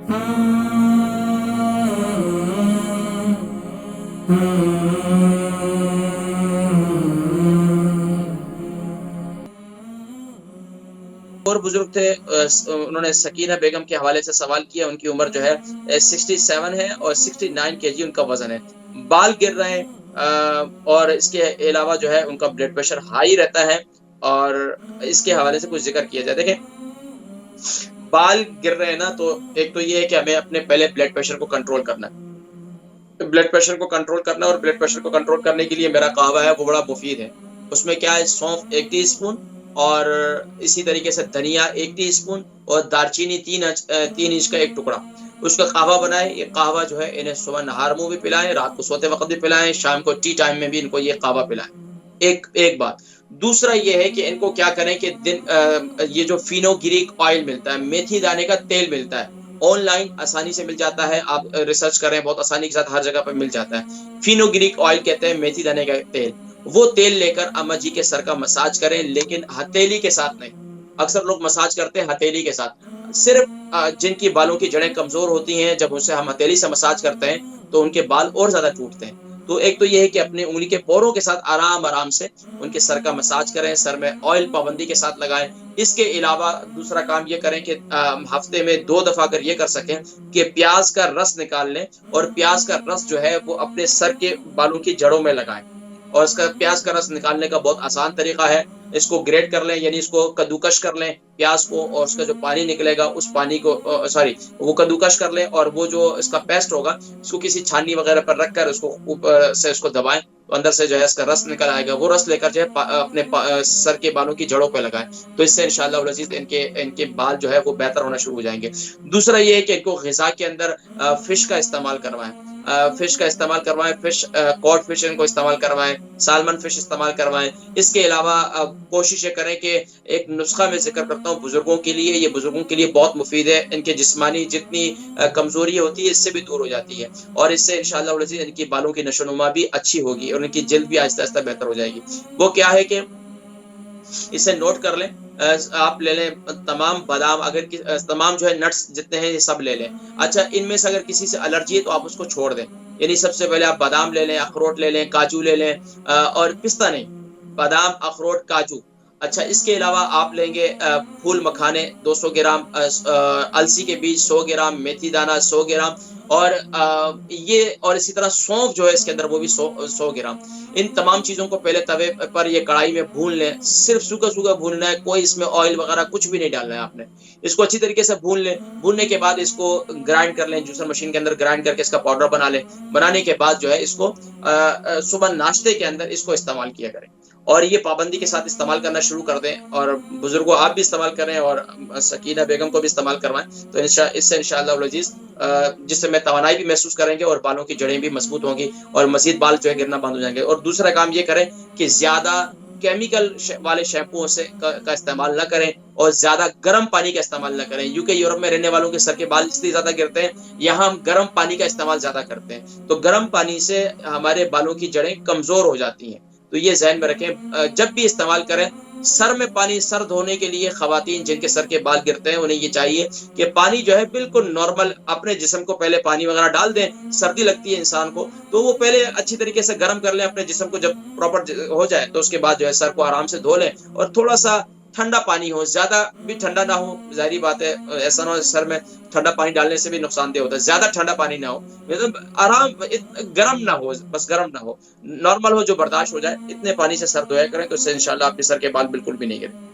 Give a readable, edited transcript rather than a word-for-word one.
اور بزرگ تھے، انہوں نے سکینہ بیگم کے حوالے سے سوال کیا، ان کی عمر جو ہے 67 ہے اور 69 kg ان کا وزن ہے، بال گر رہے ہیں، اور اس کے علاوہ جو ہے ان کا بلڈ پریشر ہائی رہتا ہے، اور اس کے حوالے سے کچھ ذکر کیا جائے. دیکھیں بال گر رہے ہیں نا، تو ایک تو یہ ہے کہ ہمیں اپنے پہلے بلڈ پریشر کو کنٹرول کرنا ہے، بلڈ پریشر کو کنٹرول کرنا ہے، اور بلڈ پریشر کو کنٹرول کرنے کے لیے میرا قہوہ ہے وہ بڑا مفید ہے. اس میں کیا ہے، سونف 1 ٹی اسپون، اور اسی طریقے سے دھنیا 1 ٹی اسپون، اور دارچینی 3 انچ کا ایک ٹکڑا، اس کا قہوہ بنائیں. یہ قہوہ جو ہے انہیں صبح نہار منہ بھی پلائیں، رات کو سوتے وقت بھی پلائیں، شام کو ٹی ٹائم میں بھی ان کو یہ قہوہ پلائیں. ایک بات. دوسرا یہ ہے کہ ان کو کیا کریں کہ یہ جو فینو گریک آئل ملتا ہے، میتھی دانے کا تیل ملتا ہے، آن لائن آسانی سے مل جاتا ہے، آپ ریسرچ کریں، بہت آسانی کے ساتھ ہر جگہ پر مل جاتا ہے. فینو گریک آئل کہتے ہیں میتھی دانے کا تیل. وہ تیل لے کر اما جی کے سر کا مساج کریں، لیکن ہتھیلی کے ساتھ نہیں. اکثر لوگ مساج کرتے ہیں ہتھیلی کے ساتھ. صرف جن کی بالوں کی جڑیں کمزور ہوتی ہیں، جب اسے ہم ہتھیلی سے مساج کرتے ہیں تو ان کے بال اور زیادہ ٹوٹتے ہیں. تو ایک تو یہ ہے کہ اپنے انگلی کے پوروں کے ساتھ آرام سے ان کے سر کا مساج کریں، سر میں آئل پابندی کے ساتھ لگائیں. اس کے علاوہ دوسرا کام یہ کریں کہ ہفتے میں 2 دفعہ اگر یہ کر سکیں کہ پیاز کا رس نکال لیں، اور پیاز کا رس جو ہے وہ اپنے سر کے بالوں کی جڑوں میں لگائیں. اور اس کا پیاز کا رس نکالنے کا بہت آسان طریقہ ہے، اس کو گریٹ کر لیں، یعنی اس کو کدوکش کر لیں پیاز کو، اور اس کا جو پانی نکلے گا اس پانی کو وہ کدوکش کر لیں، اور وہ جو اس کا پیسٹ ہوگا اس کو کسی چھاننی وغیرہ پر رکھ کر اس کو اوپر سے اس کو دبائیں، تو اندر سے جو ہے اس کا رس نکل آئے گا. وہ رس لے کر جو ہے اپنے سر کے بالوں کی جڑوں پہ لگائیں، تو اس سے انشاءاللہ العزیز ان کے بال جو ہے وہ بہتر ہونا شروع ہو جائیں گے. دوسرا یہ ہے کہ ان کو غذا کے اندر فش کا استعمال کروائیں، فش کاڈ فش ان کو استعمال کروائیں، سالمن فش استعمال کروائیں. اس کے علاوہ کوشش یہ کریں کہ ایک نسخہ میں ذکر کرتا ہوں بزرگوں کے لیے، یہ بزرگوں کے لیے بہت مفید ہے، ان کے جسمانی جتنی کمزوری ہوتی ہے اس سے بھی دور ہو جاتی ہے، اور اس سے انشاءاللہ العزیز ان کی بالوں کی نشو و نما بھی اچھی ہوگی، اور ان کی جلد بھی آہستہ آہستہ بہتر ہو جائے گی. وہ کیا ہے کہ اسے نوٹ کر لیں، آپ لے لیں تمام بادام، اگر تمام جو ہے نٹس جتنے ہیں یہ سب لے لیں. اچھا، ان میں سے اگر کسی سے الرجی ہے تو آپ اس کو چھوڑ دیں، یعنی سب سے پہلے آپ بادام لے لیں، اخروٹ لے لیں، کاجو لے لیں، اور پستہ نہیں، بادام، اخروٹ، کاجو. اچھا، اس کے علاوہ آپ لیں گے پھول مکھانے 200 گرام، السی کے بیج 100 گرام، میتھی دانہ 100 گرام، اور اور اسی طرح سونف جو ہے اس کے اندر وہ بھی 100 گرام. ان تمام چیزوں کو پہلے توے پر یہ کڑھائی میں بھون لیں، صرف سوکھا بھوننا ہے، کوئی اس میں آئل وغیرہ کچھ بھی نہیں ڈالنا ہے آپ نے. اس کو اچھی طریقے سے بھون لیں. بھوننے کے بعد اس کو گرائنڈ کر لیں، جوسر مشین کے اندر گرائنڈ کر کے اس کا پاؤڈر بنا لیں. بنانے کے بعد جو ہے اس کو صبح ناشتے کے اندر اس کو استعمال کیا کریں، اور یہ پابندی کے ساتھ استعمال کرنا شروع کر دیں. اور بزرگوں آپ بھی استعمال کریں، اور سکینہ بیگم کو بھی استعمال کروائیں، تو اس سے انشاءاللہ العزیز جس سے میں توانائی بھی محسوس کریں گے، اور بالوں کی جڑیں بھی مضبوط ہوں گی، اور مزید بال جو ہے گرنا بند ہو جائیں گے. اور دوسرا کام یہ کریں کہ زیادہ کیمیکل والے شیمپو کا استعمال نہ کریں، اور زیادہ گرم پانی کا استعمال نہ کریں. یوکے یورپ میں رہنے والوں کے سر کے بال اس لیے زیادہ گرتے ہیں، یہاں ہم گرم پانی کا استعمال زیادہ کرتے ہیں، تو گرم پانی سے ہمارے بالوں کی جڑیں کمزور ہو جاتی ہیں. تو یہ ذہن میں رکھیں، جب بھی استعمال کریں سر میں پانی، سر دھونے کے لیے خواتین جن کے سر کے بال گرتے ہیں انہیں یہ چاہیے کہ پانی جو ہے بالکل نارمل، اپنے جسم کو پہلے پانی وغیرہ ڈال دیں. سردی لگتی ہے انسان کو تو وہ پہلے اچھی طریقے سے گرم کر لیں اپنے جسم کو، جب پراپر ہو جائے تو اس کے بعد جو ہے سر کو آرام سے دھو لیں، اور تھوڑا سا ٹھنڈا پانی ہو، زیادہ بھی ٹھنڈا نہ ہو. ظاہری بات ہے ایسا نہ ہو سر میں ٹھنڈا پانی ڈالنے سے بھی نقصان دہ ہوتا ہے، زیادہ ٹھنڈا پانی نہ ہو، مطلب آرام، گرم نہ ہو، بس گرم نہ ہو، نارمل ہو جو برداشت ہو جائے، اتنے پانی سے سر دھویا کریں، تو اس سے انشاءاللہ آپ کے سر کے بال بالکل بھی نہیں گریں.